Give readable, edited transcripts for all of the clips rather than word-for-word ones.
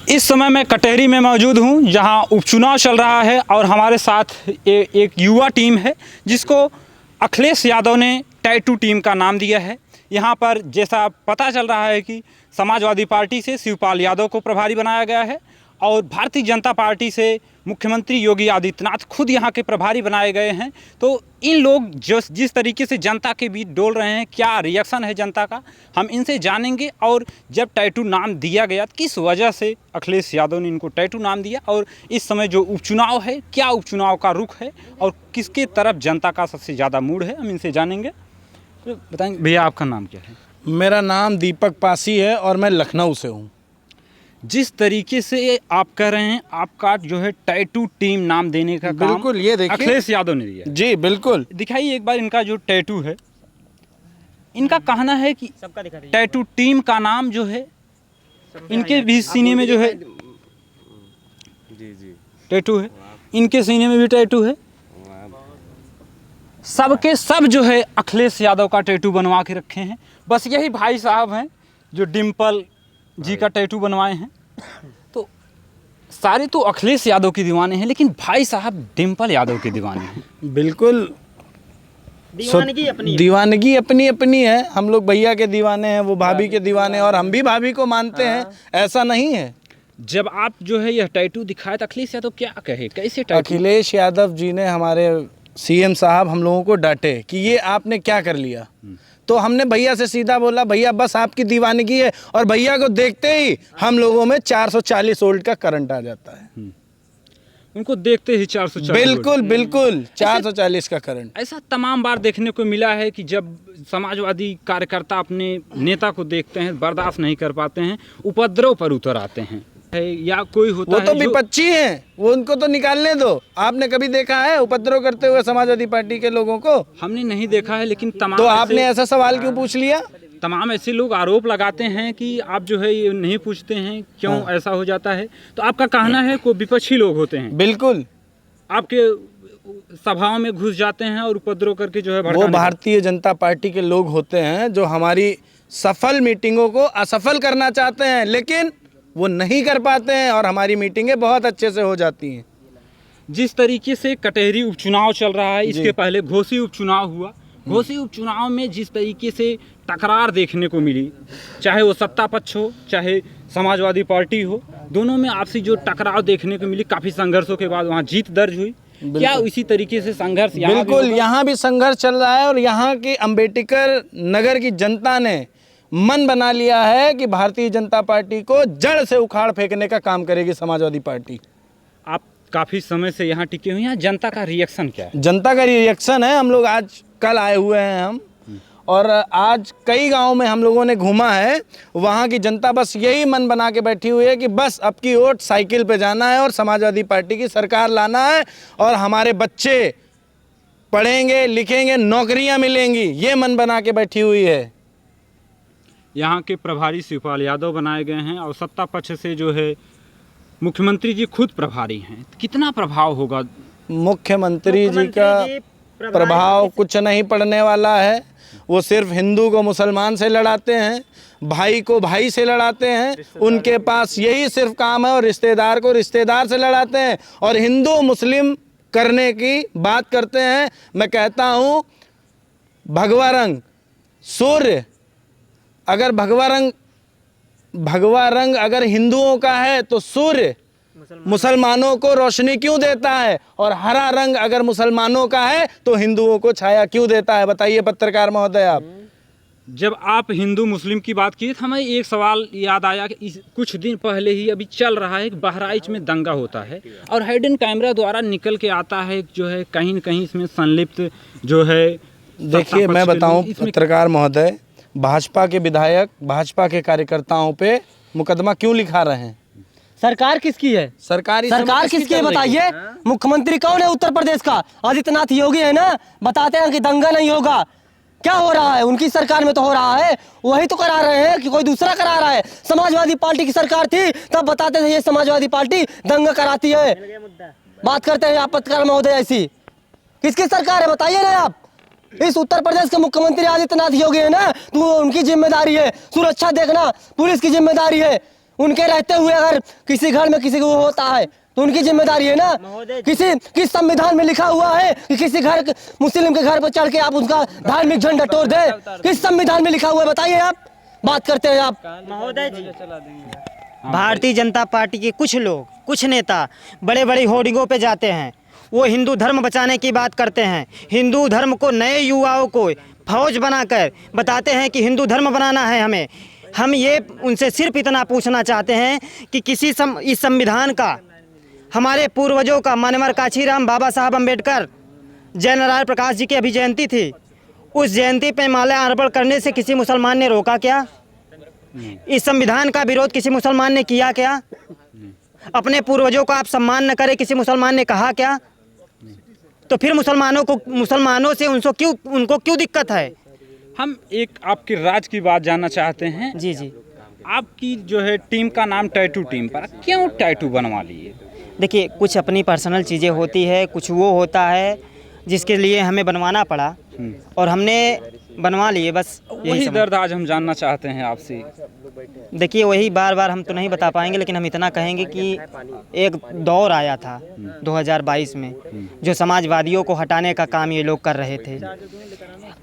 इस समय मैं कटहरी में मौजूद हूं, जहां उपचुनाव चल रहा है और हमारे साथ एक युवा टीम है जिसको अखिलेश यादव ने टैटू टीम का नाम दिया है। यहां पर जैसा पता चल रहा है कि समाजवादी पार्टी से शिवपाल यादव को प्रभारी बनाया गया है और भारतीय जनता पार्टी से मुख्यमंत्री योगी आदित्यनाथ खुद यहाँ के प्रभारी बनाए गए हैं। तो इन लोग जिस तरीके से जनता के बीच डोल रहे हैं, क्या रिएक्शन है जनता का, हम इनसे जानेंगे। और जब टैटू नाम दिया गया, किस वजह से अखिलेश यादव ने इनको टैटू नाम दिया, और इस समय जो उपचुनाव है, क्या उपचुनाव का रुख है और किसके तरफ जनता का सबसे ज़्यादा मूड है, हम इनसे जानेंगे। तो बताएंगे भैया, आपका नाम क्या है? मेरा नाम दीपक पासी है और मैं लखनऊ से हूँ। जिस तरीके से आप कह रहे हैं, आपका जो है टैटू टीम नाम देने का काम बिल्कुल, ये देखिए अखिलेश यादव ने दिया। जी बिल्कुल, दिखाइए एक बार इनका जो टैटू है। इनका कहना है कि टैटू टीम का नाम जो है, इनके भी सीने में जो है टैटू है, इनके सीने में भी टैटू है। सबके सब जो है अखिलेश यादव का टैटू बनवा के रखे हैं। बस यही भाई साहब हैं जो डिम्पल जी का टैटू बनवाए हैं। तो सारे तो अखिलेश यादव के दीवाने हैं, लेकिन भाई साहब डिम्पल यादव के दीवाने हैं। बिल्कुल, दीवानगी अपनी अपनी है। हम लोग भैया के दीवाने हैं, वो भाभी के दीवाने हैं, और हम भी भाभी को मानते हैं, ऐसा नहीं है। जब आप जो है यह टैटू दिखाए तो अखिलेश यादव क्या कहे, कैसे टैटू? अखिलेश यादव जी ने, हमारे सीएम साहब, हम लोगों को डांटे कि ये आपने क्या कर लिया। तो हमने भैया से सीधा बोला, भैया बस आपकी दीवानगी है, और भैया को देखते ही हम लोगों में 440 वोल्ट का करंट आ जाता है। उनको देखते ही 440। बिल्कुल बिल्कुल, 440 का करंट। ऐसा तमाम बार देखने को मिला है कि जब समाजवादी कार्यकर्ता अपने नेता को देखते हैं, बर्दाश्त नहीं कर पाते हैं, उपद्रव पर उतर आते हैं, या कोई होता वो है तो जो... विपक्षी हैं, वो उनको तो निकालने दो। आपने कभी देखा है उपद्रव करते हुए समाजवादी पार्टी के लोगों को? हमने नहीं देखा है, लेकिन तमाम... तो आपने ऐसा सवाल क्यों पूछ लिया? तमाम ऐसे लोग आरोप लगाते हैं कि आप जो है ये नहीं पूछते हैं, क्यों ऐसा हो जाता है। तो आपका कहना है कोई विपक्षी लोग होते हैं, बिल्कुल, आपके सभाओं में घुस जाते हैं और उपद्रव करके जो है वो भारतीय जनता पार्टी के लोग होते हैं जो हमारी सफल मीटिंगों को असफल करना चाहते हैं, लेकिन वो नहीं कर पाते हैं, और हमारी मीटिंगें बहुत अच्छे से हो जाती हैं। जिस तरीके से कटहरी उपचुनाव चल रहा है, इसके पहले घोसी उपचुनाव हुआ। घोसी उपचुनाव में जिस तरीके से टकरार देखने को मिली, चाहे वो सत्ता पक्ष हो चाहे समाजवादी पार्टी हो, दोनों में आपसी जो टकराव देखने को मिली, काफ़ी संघर्षों के बाद वहाँ जीत दर्ज हुई। क्या इसी तरीके से संघर्ष बिल्कुल, यहाँ भी संघर्ष चल रहा है, और यहाँ की अम्बेडकर नगर की जनता ने मन बना लिया है कि भारतीय जनता पार्टी को जड़ से उखाड़ फेंकने का काम करेगी समाजवादी पार्टी। आप काफ़ी समय से यहाँ टिके हुए हैं, जनता का रिएक्शन क्या है? जनता का रिएक्शन है, हम लोग आज कल आए हुए हैं हम, और आज कई गांव में हम लोगों ने घूमा है। वहाँ की जनता बस यही मन बना के बैठी हुई है कि बस अब की वोट साइकिल पे जाना है और समाजवादी पार्टी की सरकार लाना है, और हमारे बच्चे पढ़ेंगे लिखेंगे, नौकरियाँ मिलेंगी, ये मन बना के बैठी हुई है। यहाँ के प्रभारी शिवपाल यादव बनाए गए हैं, और सत्ता पक्ष से जो है मुख्यमंत्री जी खुद प्रभारी हैं। कितना प्रभाव होगा? मुख्यमंत्री जी का प्रभाव कुछ नहीं पड़ने वाला है। वो सिर्फ हिंदू को मुसलमान से लड़ाते हैं, भाई को भाई से लड़ाते हैं, उनके पास यही सिर्फ काम है, और रिश्तेदार को रिश्तेदार से लड़ाते हैं, और हिंदू मुस्लिम करने की बात करते हैं। मैं कहता हूँ, भगवा रंग सूर्य, अगर भगवा रंग अगर हिंदुओं का है तो सूर्य मुसलमानों को रोशनी क्यों देता है, और हरा रंग अगर मुसलमानों का है तो हिंदुओं को छाया क्यों देता है? बताइए पत्रकार महोदय आप। जब आप हिंदू मुस्लिम की बात की, तो हमें एक सवाल याद आया कि कुछ दिन पहले ही अभी चल रहा है, बहराइच में दंगा होता है, और हिडन कैमरा द्वारा निकल के आता है जो है कहीं न कहीं इसमें संलिप्त जो है। देखिए, मैं बताऊं पत्रकार महोदय, भाजपा के विधायक भाजपा के कार्यकर्ताओं पे मुकदमा क्यों लिखा रहे हैं? सरकार किसकी है? सरकार किसकी है बताइए? मुख्यमंत्री कौन है उत्तर प्रदेश का? आदित्यनाथ योगी है ना। बताते हैं कि दंगा नहीं होगा, क्या हो रहा है? उनकी सरकार में तो हो रहा है, वही तो करा रहे हैं कि कोई दूसरा करा रहा है? समाजवादी पार्टी की सरकार थी तब बताते थे ये समाजवादी पार्टी दंगा कराती है। बात करते हैं आप पत्रकार महोदय ऐसी। किसकी सरकार है बताइए ना आप? इस उत्तर प्रदेश के मुख्यमंत्री आदित्यनाथ योगी है ना, तो उनकी जिम्मेदारी है। सुरक्षा देखना पुलिस की जिम्मेदारी है। उनके रहते हुए अगर किसी घर में किसी को होता है तो उनकी जिम्मेदारी है ना। किस संविधान में लिखा हुआ है कि किसी घर मुस्लिम के घर पर चढ़ के आप उसका धार्मिक झंडा तोड़ दे? किस संविधान में लिखा हुआ है बताइए? आप बात करते हैं आप। महोदय जी, भारतीय जनता पार्टी के कुछ लोग, कुछ नेता बड़े बड़े होर्डिंगों पे जाते हैं, वो हिंदू धर्म बचाने की बात करते हैं। हिंदू धर्म को नए युवाओं को फौज बनाकर बताते हैं कि हिंदू धर्म बनाना है हमें। हम ये उनसे सिर्फ इतना पूछना चाहते हैं कि इस संविधान का, हमारे पूर्वजों का, मानवर कांशीराम बाबा साहब अम्बेडकर, जयनारायण प्रकाश जी की अभी जयंती थी, उस जयंती पे माला अर्पण करने से किसी मुसलमान ने रोका क्या? इस संविधान का विरोध किसी मुसलमान ने किया क्या? अपने पूर्वजों का आप सम्मान न करें किसी मुसलमान ने कहा क्या? तो फिर मुसलमानों से उनको क्यों दिक्कत है? हम एक आपके राज्य की बात जानना चाहते हैं। जी जी, आपकी जो है टीम का नाम टैटू टीम पर, क्यों टैटू बनवा लिए? देखिए, कुछ अपनी पर्सनल चीज़ें होती है, कुछ वो होता है जिसके लिए हमें बनवाना पड़ा और हमने बनवा लिए, बस वही दर्द आज हम जानना चाहते हैं आपसे। देखिए, वही बार बार हम तो नहीं बता पाएंगे, लेकिन हम इतना कहेंगे कि एक दौर आया था 2022 में जो समाजवादियों को हटाने का काम ये लोग कर रहे थे।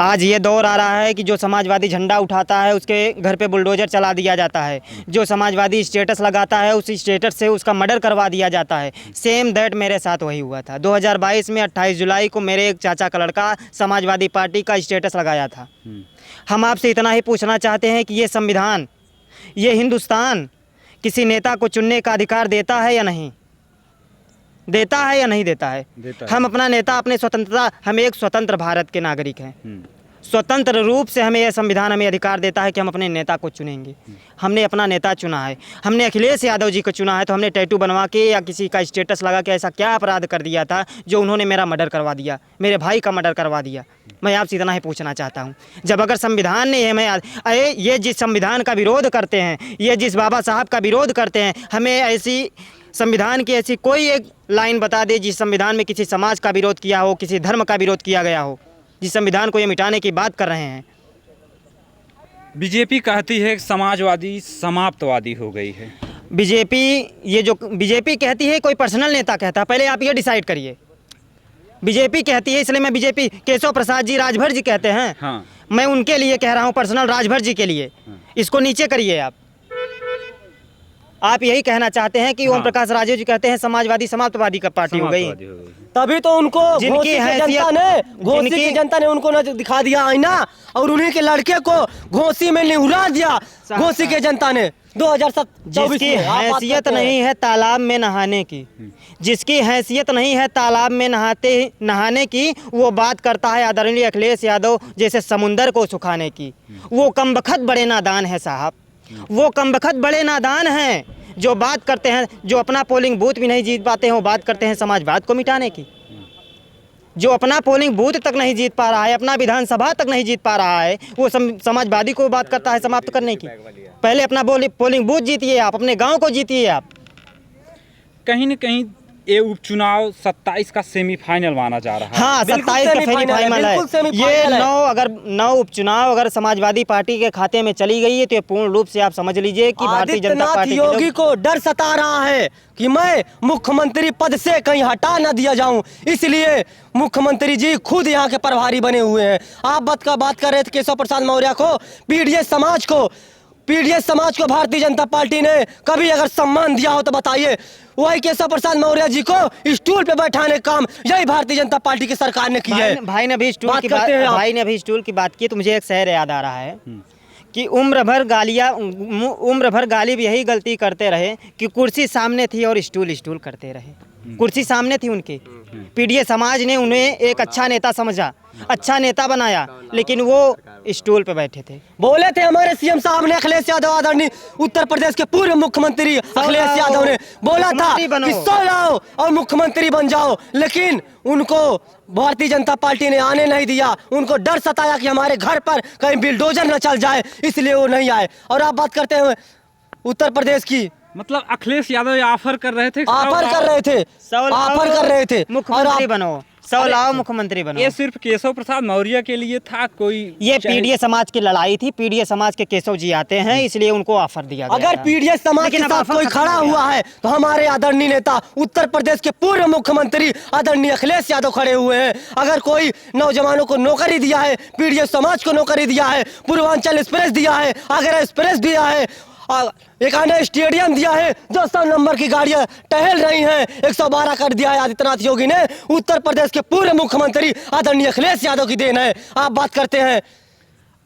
आज ये दौर आ रहा है कि जो समाजवादी झंडा उठाता है उसके घर पे बुलडोजर चला दिया जाता है, जो समाजवादी स्टेटस लगाता है उस स्टेटस से उसका मर्डर करवा दिया जाता है। सेम दैट मेरे साथ वही हुआ था। 2022 में 28 जुलाई को मेरे एक चाचा का लड़का समाजवादी पार्टी का स्टेटस लगाया था। हम आपसे इतना ही पूछना चाहते हैं कि ये संविधान, ये हिंदुस्तान किसी नेता को चुनने का अधिकार देता है या नहीं देता है या नहीं देता है? हम अपना नेता, अपने स्वतंत्रता, हम एक स्वतंत्र भारत के नागरिक हैं। स्वतंत्र रूप से हमें यह संविधान हमें अधिकार देता है कि हम अपने नेता को चुनेंगे। हमने अपना नेता चुना है, हमने अखिलेश यादव जी को चुना है, तो हमने टैटू बनवा के या किसी का स्टेटस लगा के ऐसा क्या अपराध कर दिया था जो उन्होंने मेरा मर्डर करवा दिया, मेरे भाई का मर्डर करवा दिया? मैं आपसे इतना ही पूछना चाहता हूँ। जब अगर संविधान ने ये जिस संविधान का विरोध करते हैं, ये जिस बाबा साहब का विरोध करते हैं, हमें ऐसी संविधान की ऐसी कोई एक लाइन बता दे जिस संविधान में किसी समाज का विरोध किया हो, किसी धर्म का विरोध किया गया हो, जिस संविधान को ये मिटाने की बात कर रहे हैं। बीजेपी कहती है कि समाजवादी समाप्तवादी हो गई है। बीजेपी कहती है, कोई पर्सनल नेता कहता है? पहले आप ये डिसाइड करिए। बीजेपी कहती है, इसलिए मैं बीजेपी, केशव प्रसाद जी, राजभर जी कहते हैं। हाँ। मैं उनके लिए कह रहा हूँ, पर्सनल राजभर जी के लिए। इसको नीचे करिए आप यही कहना चाहते हैं कि ओम प्रकाश राजू जी कहते हैं समाजवादी समाप्तवादी का पार्टी हो गई। तभी तो उनको जिनकी घोसी जनता ने उनको न दिखा दिया आईना और उन्हीं के लड़के को घोसी में निहुरा दिया घोसी के जनता ने 2024 जिसकी हैसियत नहीं है तालाब में नहाने की, जिसकी हैसियत नहीं है तालाब में नहाने की, वो बात करता है आदरणीय अखिलेश यादव जैसे समुंदर को सुखाने की। वो कमबख्त बड़े नादान है साहब, वो कमबख्त बड़े नादान हैं जो बात करते हैं, जो अपना पोलिंग बूथ भी नहीं जीत पाते हैं, वो बात करते हैं समाजवाद को मिटाने की। जो अपना पोलिंग बूथ तक नहीं जीत पा रहा है, अपना विधानसभा तक नहीं जीत पा रहा है, वो समाजवादी को बात करता है समाप्त करने की। पहले अपना पोलिंग बूथ जीतिए आप, अपने गांव को जीतिए आप। कहीं न कहीं ये उपचुनाव 27 का सेमीफाइनल माना जा रहा है। हाँ, 27 का सेमीफाइनल है। ये 9 उपचुनाव अगर समाजवादी पार्टी के खाते में चली गई है तो ये पूर्ण रूप से आप समझ लीजिए कि भारतीय जनता पार्टी योगी को डर सता रहा है कि मैं मुख्यमंत्री पद से कहीं हटा न दिया जाऊं, इसलिए मुख्यमंत्री जी खुद यहाँ के प्रभारी बने हुए हैं। आप बात कर रहे थे केशव प्रसाद मौर्य को, पीडीएस समाज को भारतीय जनता पार्टी ने कभी अगर सम्मान दिया हो तो बताइए। वही केशव प्रसाद मौर्य जी को स्टूल पे बैठाने का काम यही भारतीय जनता पार्टी की सरकार ने किया है। भाई ने अभी स्टूल की बात की तो मुझे एक शेर याद आ रहा है कि उम्र भर गालिब यही गलती करते रहे कि कुर्सी सामने थी और स्टूल करते रहे। कुर्सी सामने थी उनके, पीडीएस समाज ने उन्हें एक अच्छा नेता समझा, अच्छा नेता बनाया, लेकिन वो स्टूल पे बैठे थे। बोले थे हमारे सीएम साहब ने, अखिलेश यादव आदरणीय उत्तर प्रदेश के पूर्व मुख्यमंत्री अखिलेश यादव ने बोला था कि सो जाओ और मुख्यमंत्री बन जाओ, लेकिन उनको भारतीय जनता पार्टी ने आने नहीं दिया। उनको डर सताया कि हमारे घर पर कहीं बुलडोजर न चल जाए, इसलिए वो नहीं आए। और आप बात करते हैं उत्तर प्रदेश की, मतलब अखिलेश यादव ये ऑफर कर रहे थे, ऑफर कर रहे थे, ऑफर कर रहे थे। मुख्यमंत्री बनो, 100 लाओ मुख्यमंत्री बनो। ये सिर्फ केशव प्रसाद मौर्य के लिए था? कोई ये पीडीए समाज की लड़ाई थी, पीडीए समाज के केशव जी आते हैं, इसलिए उनको ऑफर दिया गया अगर था। पीडीए समाज के लेकिन अब साथ ऑफर कोई खत्म खड़ा हो गया। हुआ है तो हमारे आदरणीय नेता उत्तर प्रदेश के पूर्व मुख्यमंत्री आदरणीय अखिलेश यादव खड़े हुए हैं। अगर कोई नौजवानों को नौकरी दिया है, पीडीए समाज को नौकरी दिया है, पूर्वांचल एक्सप्रेस दिया है, आगरा एक्सप्रेस दिया है, एक आने स्टेडियम दिया है, जो 100 नंबर की गाड़ियां टहल रही हैं, 112 कर दिया है आदित्यनाथ योगी ने। उत्तर प्रदेश के पूर्व मुख्यमंत्री आदरणीय अखिलेश यादव की देन है। आप बात करते हैं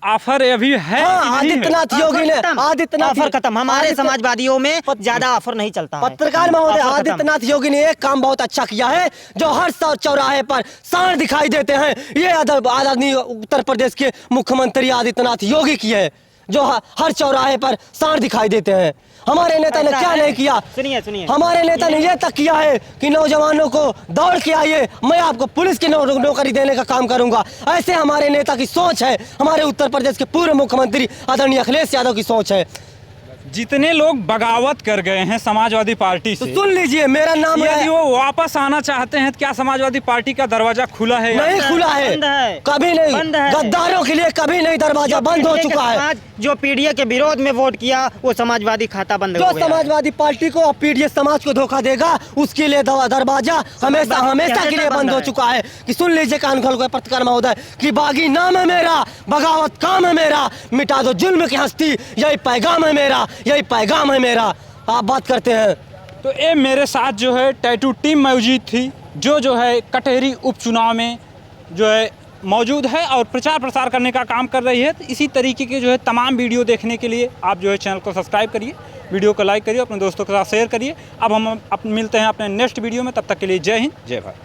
ऑफर अभी है हाँ, कि नहीं है? आदित्यनाथ योगी ने ऑफर खत्म। हमारे समाजवादियों में ज्यादा ऑफर नहीं चलता है। पत्रकार महोदय, ऑफर खत्म। आदित्यनाथ योगी ने एक काम बहुत अच्छा किया है, जो हर चौराहे पर सांड दिखाई देते हैं, ये आदरणीय उत्तर प्रदेश के मुख्यमंत्री आदित्यनाथ योगी की है, जो हर चौराहे पर सांड दिखाई देते हैं। हमारे नेता ने क्या नहीं किया? सुनिए हमारे नेता ने यह तक किया है कि नौजवानों को दौड़ के आइए, मैं आपको पुलिस की नौकरी देने का काम करूंगा। ऐसे हमारे नेता की सोच है, हमारे उत्तर प्रदेश के पूर्व मुख्यमंत्री आदरणीय अखिलेश यादव की सोच है। जितने लोग बगावत कर गए हैं समाजवादी पार्टी तो से, सुन लीजिए, मेरा नाम यदि है, वो वापस आना चाहते हैं तो क्या समाजवादी पार्टी का दरवाजा खुला है? नहीं खुला है, बंद है, कभी नहीं, बंद है। गद्दारों के लिए कभी नहीं दरवाजा बंद हो चुका है। जो पीडीए के विरोध में वोट किया वो समाजवादी खाता बंद जो हो गया है। समाजवादी पार्टी को और पीडीए समाज को धोखा देगा, उसके लिए दरवाजा हमेशा हमेशा के लिए बंद हो चुका है। कि सुन लीजिए कान खोल कर पत्रकार महोदय, कि बागी नाम है मेरा, बगावत काम है मेरा, मिटा दो जुल्म की हस्ती, यही पैगाम है मेरा, यही पैगाम है मेरा। आप बात करते हैं। तो ये मेरे साथ जो है टैटू टीम मौजूद थी, जो है कटहरी उपचुनाव में जो है मौजूद है और प्रचार प्रसार करने का काम कर रही है। तो इसी तरीके के जो है तमाम वीडियो देखने के लिए आप जो है चैनल को सब्सक्राइब करिए, वीडियो को लाइक करिए, अपने दोस्तों के साथ शेयर करिए। अब हम मिलते हैं अपने नेक्स्ट वीडियो में, तब तक के लिए जय हिंद, जय भारत।